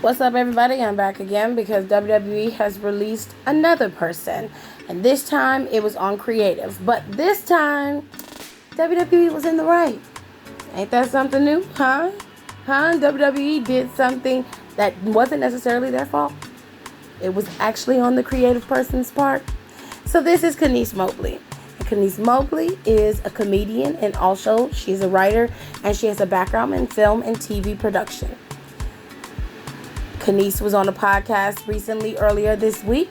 What's up, everybody? I'm back again because WWE has released another person. And this time it was on creative. But this time, WWE was in the right. Ain't that something new? WWE did something that wasn't necessarily their fault. It was actually on the creative person's part. So this is Kenice Mobley. And Kenice Mobley is a comedian, and also she's a writer, and she has a background in film and TV production. Kenice was on a podcast recently earlier this week,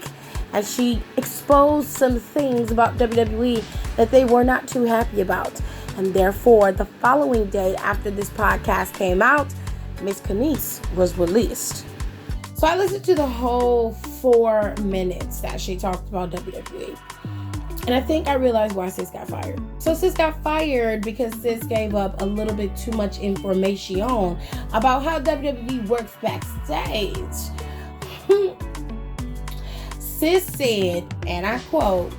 and she exposed some things about WWE that they were not too happy about. And therefore, the following day after this podcast came out, Miss Kenice was released. So I listened to the whole 4 minutes that she talked about WWE. And I think I realized why Sis got fired. So Sis got fired because Sis gave up a little bit too much information about how WWE works backstage. Sis said, and I quote,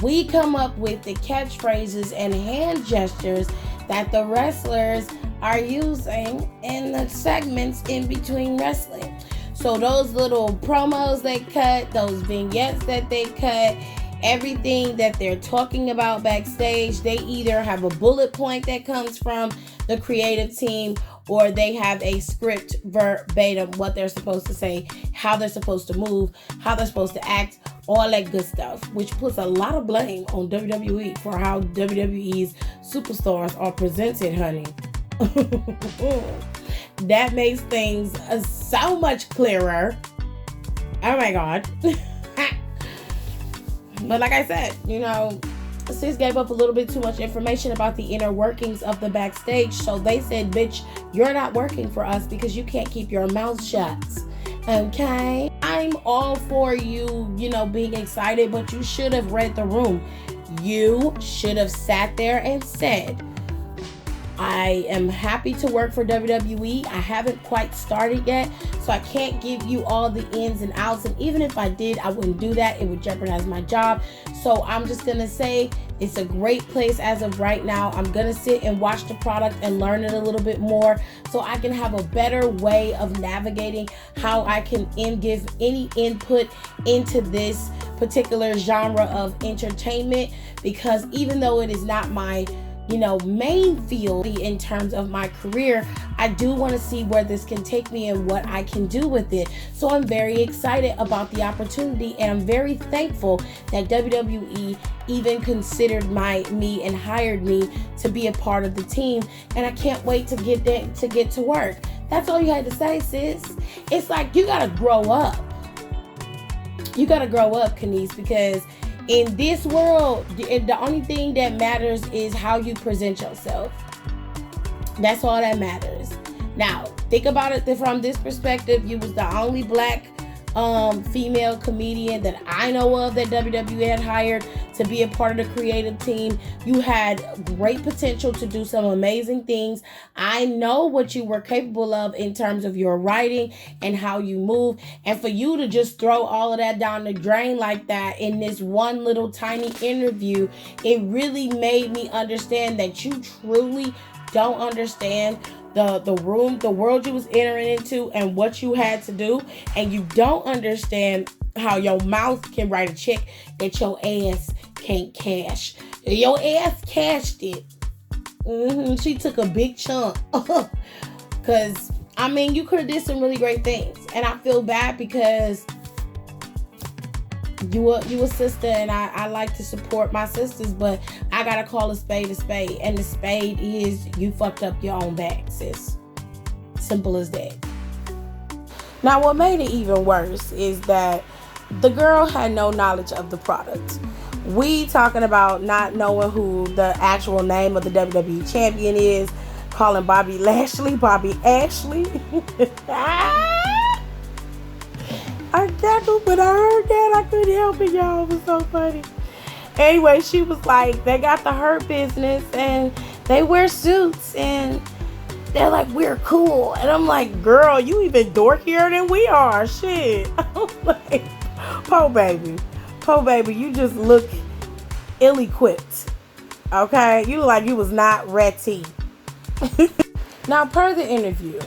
"We come up with the catchphrases and hand gestures that the wrestlers are using in the segments in between wrestling." So those little promos they cut, those vignettes that they cut, everything that they're talking about backstage, they either have a bullet point that comes from the creative team, or they have a script verbatim, what they're supposed to say, how they're supposed to move, how they're supposed to act, all that good stuff, which puts a lot of blame on WWE for how WWE's superstars are presented, honey. That makes things so much clearer. Oh my God. But like I said, Sis gave up a little bit too much information about the inner workings of the backstage. So they said, bitch, you're not working for us because you can't keep your mouth shut. Okay? I'm all for you, being excited, but you should have read the room. You should have sat there and said, I am happy to work for WWE. I haven't quite started yet, so I can't give you all the ins and outs. And even if I did, I wouldn't do that. It would jeopardize my job. So I'm just going to say it's a great place as of right now. I'm going to sit and watch the product and learn it a little bit more so I can have a better way of navigating how I can give any input into this particular genre of entertainment, because even though it is not my main field in terms of my career, I do want to see where this can take me and what I can do with it. So I'm very excited about the opportunity, and I'm very thankful that WWE even considered me and hired me to be a part of the team. And I can't wait to get to work. That's all you had to say, sis. It's like you gotta grow up. You gotta grow up, Kenice, because in this world, the only thing that matters is how you present yourself. That's all that matters. Now, think about it from this perspective. You was the only black female comedian that I know of that WWE had hired to be a part of the creative team. You had great potential to do some amazing things. I know what you were capable of in terms of your writing and how you move. And for you to just throw all of that down the drain like that in this one little tiny interview, it really made me understand that you truly don't understand the world you was entering into and what you had to do, and you don't understand how your mouth can write a check that your ass can't cash. Your ass cashed it. She took a big chunk. Because, you could have did some really great things. And I feel bad because you a sister, and I like to support my sisters, but I gotta call a spade a spade, and the spade is you fucked up your own back, sis. Simple as that. Now, what made it even worse is that the girl had no knowledge of the product. We talking about not knowing who the actual name of the WWE champion is, calling Bobby Ashley. I got but I heard that. I couldn't help it, y'all. It was so funny. Anyway, she was like, they got the Hurt Business, and they wear suits, and they're like, we're cool. And I'm like, girl, you even dorkier than we are. Shit. I'm like, po baby, you just look ill-equipped. Okay? You look like you was not ready. Now, per the interview,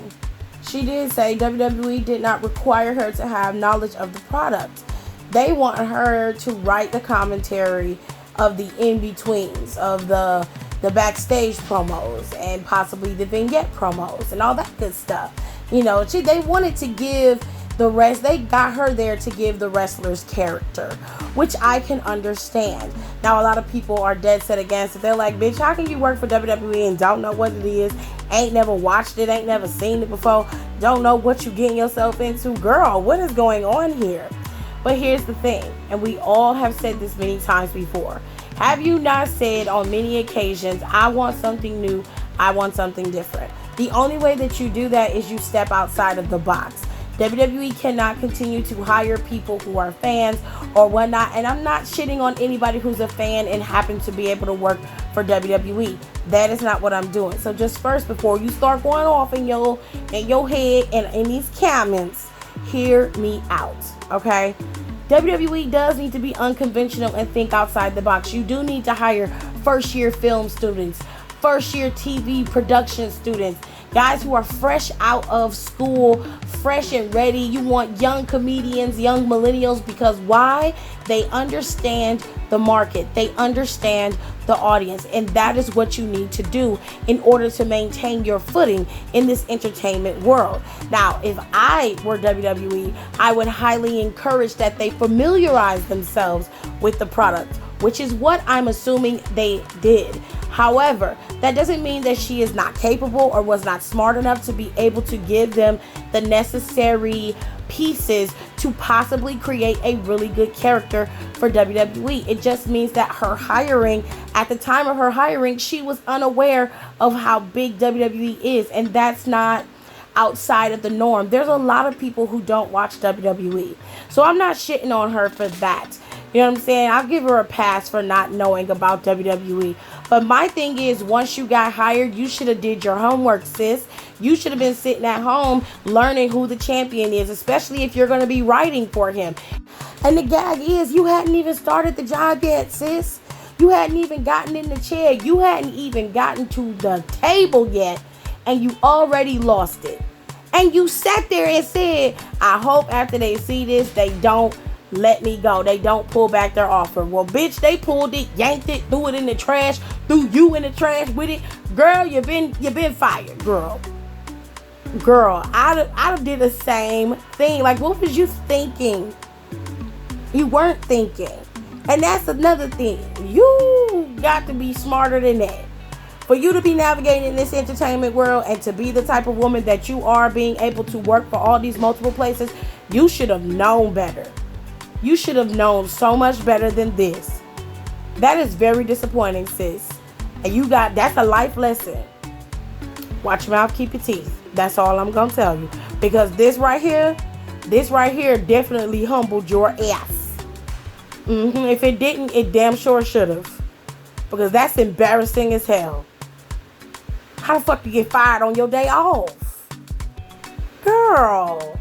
She did say WWE did not require her to have knowledge of the product. They want her to write the commentary of the in-betweens, of the backstage promos, and possibly the vignette promos and all that good stuff. You know, they wanted to give the rest, they got her there to give the wrestler's character, which I can understand. Now, a lot of people are dead set against it. They're like, bitch, how can you work for WWE and don't know what it is? Ain't never watched it, ain't never seen it before, don't know what you getting yourself into. Girl, what is going on here? But here's the thing, and we all have said this many times before. Have you not said on many occasions, I want something new, I want something different? The only way that you do that is you step outside of the box. WWE cannot continue to hire people who are fans or whatnot. And I'm not shitting on anybody who's a fan and happens to be able to work for WWE. That is not what I'm doing. So just first, before you start going off in your head and in these comments, hear me out, okay? WWE does need to be unconventional and think outside the box. You do need to hire first-year film students, first-year TV production students, guys who are fresh out of school, fresh and ready. You want young comedians, young millennials, because why? They understand the market. They understand the audience. And that is what you need to do in order to maintain your footing in this entertainment world. Now, if I were WWE, I would highly encourage that they familiarize themselves with the product, which is what I'm assuming they did. However, that doesn't mean that she is not capable or was not smart enough to be able to give them the necessary pieces to possibly create a really good character for WWE. It just means that her hiring, at the time of her hiring, she was unaware of how big WWE is, and that's not outside of the norm. There's a lot of people who don't watch WWE, so I'm not shitting on her for that. You know what I'm saying? I'll give her a pass for not knowing about WWE. But my thing is, once you got hired, you should have did your homework, sis. You should have been sitting at home learning who the champion is, especially if you're going to be writing for him. And the gag is, you hadn't even started the job yet, sis. You hadn't even gotten in the chair. You hadn't even gotten to the table yet, and you already lost it. And you sat there and said, I hope after they see this, they don't let me go. They don't pull back their offer. Well, bitch, they pulled it, yanked it, threw it in the trash, threw you in the trash with it. Girl, you been fired, girl. Girl, I did the same thing. Like, what was you thinking? You weren't thinking. And that's another thing. You got to be smarter than that. For you to be navigating this entertainment world and to be the type of woman that you are, being able to work for all these multiple places, you should have known better. You should have known so much better than this. That is very disappointing, sis. And that's a life lesson. Watch your mouth, keep your teeth. That's all I'm going to tell you. Because this right here definitely humbled your ass. If it didn't, it damn sure should have. Because that's embarrassing as hell. How the fuck you get fired on your day off? Girl.